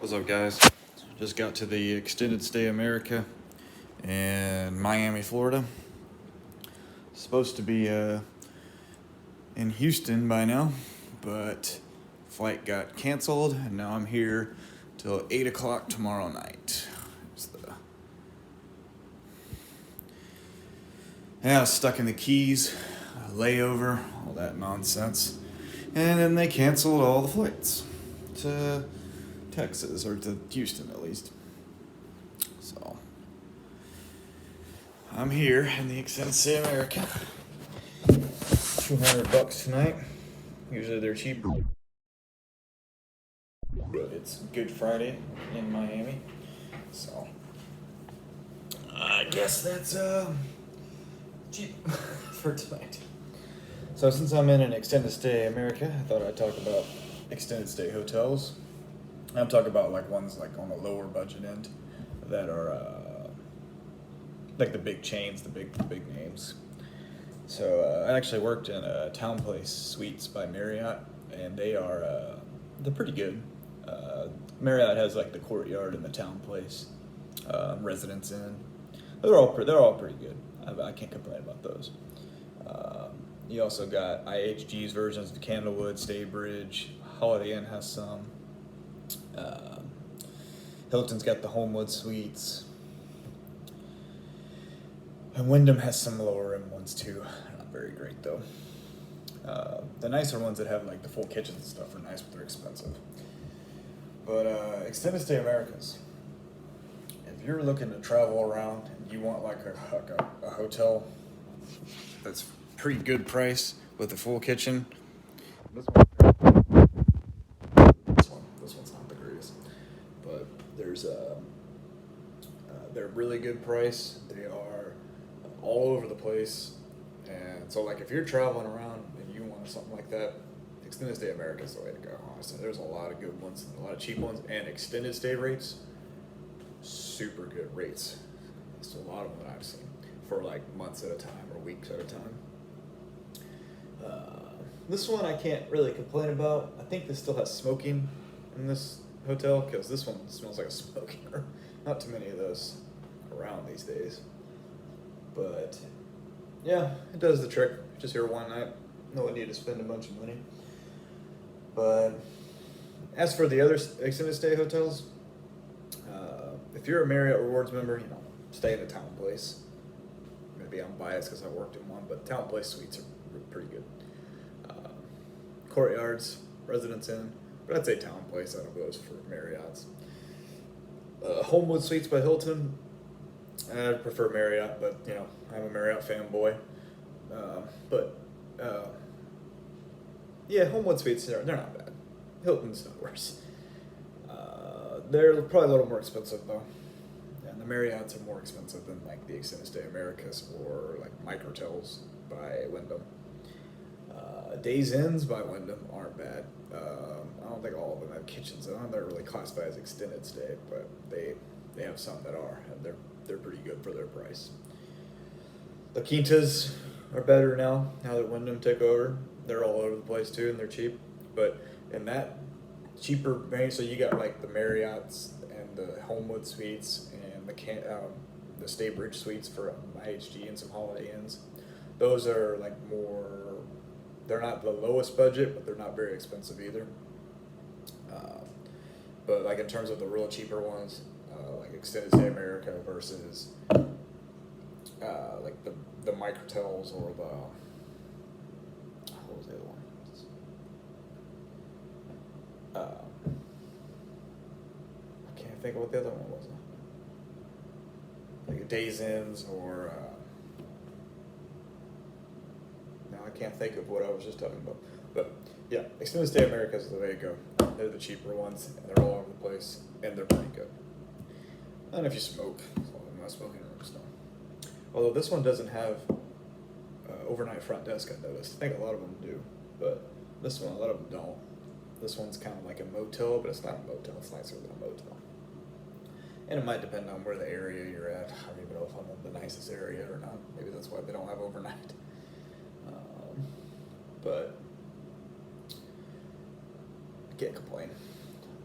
What's up, guys? Just got to the Extended Stay America in Miami, Florida. Supposed to be in Houston by now, but flight got canceled, and now I'm here till 8 o'clock tomorrow night. Stuck in the Keys, layover, all that nonsense. And then they canceled all the flights to Texas, or to Houston at least. So I'm here in the Extended Stay America. $200 tonight. Usually they're cheaper, but it's Good Friday in Miami, so I guess that's cheap for tonight. So since I'm in an Extended Stay America, I thought I'd talk about extended stay hotels. I'm talking about like ones like on the lower budget end that are like the big chains, the big names. So I actually worked in Town Place Suites by Marriott, and they're pretty good. Marriott has like the Courtyard and the Town Place, Residence Inn. They're all pretty good. I can't complain about those. You also got IHG's versions of Candlewood, Staybridge, Holiday Inn has some. Hilton's got the Homewood Suites. And Wyndham has some lower end ones too. Not very great though. The nicer ones that have like the full kitchens and stuff are nice, but they're expensive. But Extended Stay Americas, if you're looking to travel around and you want like a hotel that's pretty good price with a full kitchen, this one's not the greatest, but they're really good price. They are all over the place, and so like if you're traveling around and you want something like that, Extended Stay America is the way to go. Honestly, there's a lot of good ones, a lot of cheap ones, and extended stay rates, super good rates. It's a lot of them that I've seen for like months at a time or weeks at a time. This one I can't really complain about. I think this still has smoking in this hotel because this one smells like a smoking room. Not too many of those around these days. But yeah, it does the trick. Just here one night, no need to spend a bunch of money. But as for the other extended stay hotels, if you're a Marriott Rewards member, stay in the Town Place. Maybe I'm biased because I worked in one, but Town Place suites are pretty good. Courtyards, Residence Inn, but I'd say Town Place out of those for Marriott's. Homewood Suites by Hilton, I prefer Marriott, but I'm a Marriott fanboy. Yeah, Homewood Suites, they're not bad. Hilton's not worse. They're probably a little more expensive though. And the Marriotts are more expensive than like the Extended Stay Americas or like Microtels by Wyndham. Days Inns by Wyndham aren't bad. I don't think all of them have kitchens. I don't know if they're really classified as extended stay, but they have some that are, and they're pretty good for their price. The Quintas are better now that Wyndham took over. They're all over the place too, and they're cheap. But in that cheaper range, so you got like the Marriotts and the Homewood Suites and the Staybridge Suites for IHG and some Holiday Inns. Those are like more. They're not the lowest budget, but they're not very expensive either. But like in terms of the real cheaper ones, like Extended Stay America versus like the Microtels or what was the other one? I can't think of what the other one was. Like Days Inns or. I can't think of what I was just talking about. But yeah, Extended Stay America is the way to go. They're the cheaper ones, and they're all over the place, and they're pretty good. And if you smoke, I'm not smoking rooms now. Although this one doesn't have overnight front desk, I noticed. I think a lot of them do, but this one, a lot of them don't. This one's kind of like a motel, but it's not a motel. It's nicer than a motel. And it might depend on where the area you're at. I don't even know if I'm in the nicest area or not. Maybe that's why they don't have overnight. But I can't complain.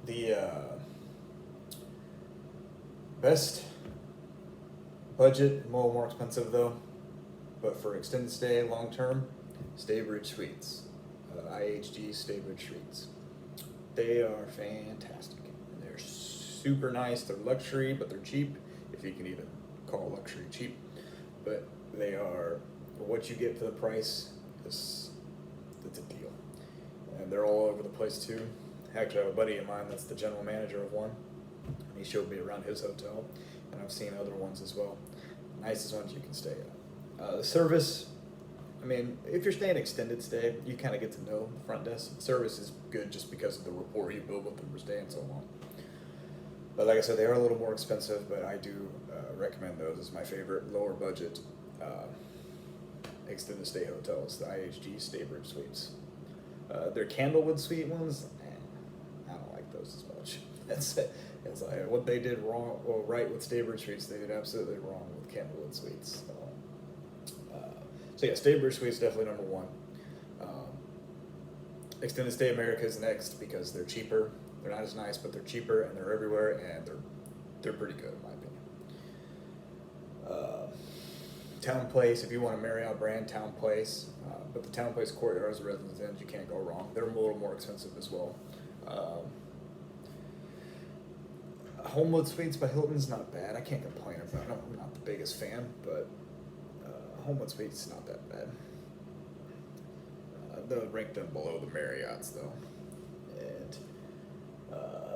The Best budget, a little more expensive though, but for extended stay, long term, Staybridge Suites, IHG Staybridge Suites. They are fantastic. They're super nice. They're luxury, but they're cheap, if you can even call luxury cheap. But they are what you get for the price. It's a deal, and they're all over the place too. Actually, I have a buddy of mine that's the general manager of one. He showed me around his hotel, and I've seen other ones as well. Nicest ones you can stay at. The service, I mean, if you're staying extended stay, you kind of get to know the front desk. The service is good just because of the rapport you build with them for staying so long. But like I said, they are a little more expensive, but I do recommend those as my favorite lower budget extended stay hotels, the IHG Staybridge Suites. Their Candlewood Suite ones, I don't like those as much. It's like what they did wrong, well, right with Staybridge Suites, they did absolutely wrong with Candlewood Suites. So yeah, Staybridge Suites definitely number one. Extended Stay America is next because they're cheaper. They're not as nice, but they're cheaper and they're everywhere, and they're pretty good in my opinion. Town Place, if you want a Marriott brand, Town Place, but the Town Place Courtyards, Residence Inns, you can't go wrong. They're a little more expensive as well. Homewood Suites by Hilton's not bad. I can't complain about them. I'm not the biggest fan, but Homewood Suites is not that bad. They'll rank them below the Marriotts though. And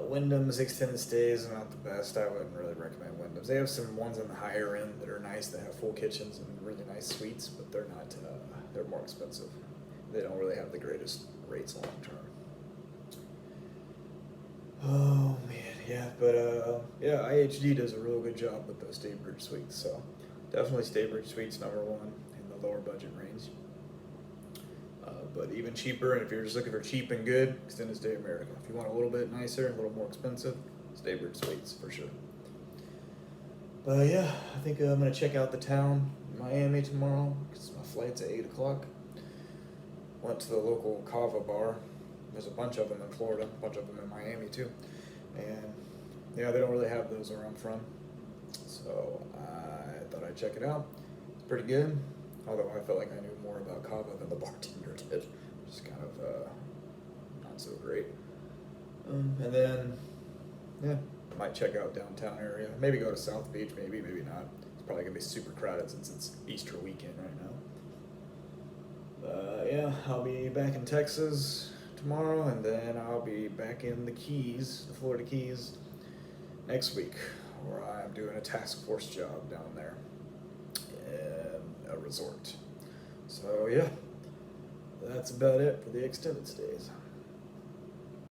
Wyndham's extended stays are not the best. I wouldn't really recommend Wyndham's. They have some ones on the higher end that are nice, that have full kitchens and really nice suites, but they're not. They're more expensive. They don't really have the greatest rates long term. Oh man, yeah, but yeah, IHG does a real good job with those Staybridge Suites. So definitely Staybridge Suites number one in the lower budget range. But even cheaper, and if you're just looking for cheap and good, Extended Stay America. If you want a little bit nicer and a little more expensive, Staybridge Suites for sure. But yeah, I think I'm gonna check out the town, Miami, tomorrow because my flight's at 8 o'clock. Went to the local Cava bar. There's a bunch of them in Florida, a bunch of them in Miami too, and yeah, they don't really have those where I'm from. So I thought I'd check it out. It's pretty good. Although I felt like I knew more about Cava than the bartender did, which is kind of not so great. And then, yeah, might check out downtown area. Maybe go to South Beach, maybe not. It's probably gonna be super crowded since it's Easter weekend right now. Yeah, I'll be back in Texas tomorrow, and then I'll be back in the Keys, the Florida Keys, next week, where I'm doing a task force job down there. A resort. So yeah, that's about it for the extended stays.